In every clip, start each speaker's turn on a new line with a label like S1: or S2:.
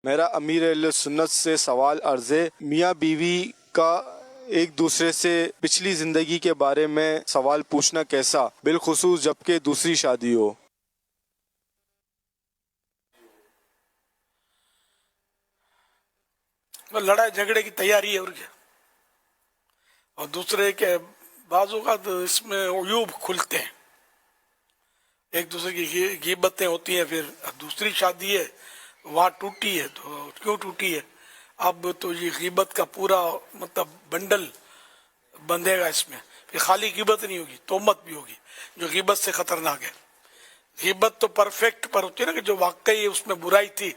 S1: میرا امیر اہل سنت سے سوال عرض ہے، میاں بیوی کا ایک دوسرے سے پچھلی زندگی کے بارے میں سوال پوچھنا کیسا، بالخصوص جبکہ دوسری شادی ہو؟
S2: لڑائی جھگڑے کی تیاری ہے اور کیا. اور دوسرے کے بعض اوقات اس میں عیوب کھلتے ہیں، ایک دوسرے کی غیبتیں ہوتی ہیں. پھر دوسری شادی ہے وہاں ٹوٹی ہے تو کیوں ٹوٹی ہے، اب تو یہ غیبت کا پورا مطلب بنڈل بندھے گا اس میں. پھر خالی غیبت نہیں ہوگی، تہمت بھی ہوگی جو غیبت سے خطرناک ہے. غیبت تو پرفیکٹ پر ہوتی ہے نا، کہ جو واقعی اس میں برائی تھی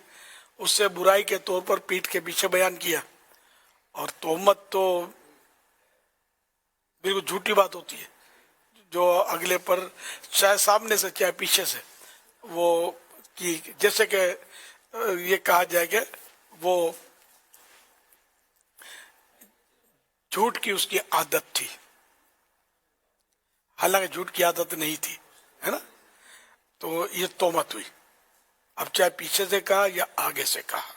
S2: اس سے برائی کے طور پر پیٹھ کے پیچھے بیان کیا. اور تہمت تو بالکل جھوٹی بات ہوتی ہے جو اگلے پر چاہے سامنے سے چاہے پیچھے سے وہ کی، جیسے کہ یہ کہا جائے کہ وہ جھوٹ کی اس کی عادت تھی، حالانکہ جھوٹ کی عادت نہیں تھی، ہے نا. تو یہ تہمت ہوئی، اب چاہے پیچھے سے کہا یا آگے سے کہا.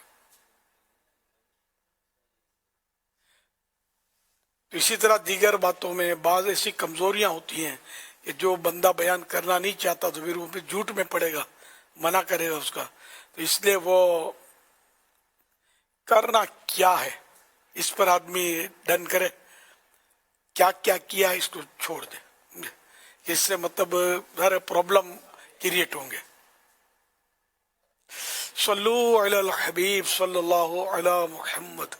S2: تو اسی طرح دیگر باتوں میں بعض ایسی کمزوریاں ہوتی ہیں کہ جو بندہ بیان کرنا نہیں چاہتا تو پھر وہ جھوٹ میں پڑے گا، منع کرے گا اس کا. تو اس لیے وہ کرنا کیا ہے اس پر آدمی ڈن کرے، کیا کیا کیا اس کو چھوڑ دے، اس سے مطلب سارے پرابلم کریٹ ہوں گے. صلو علی الحبیب صلی اللہ علی محمد.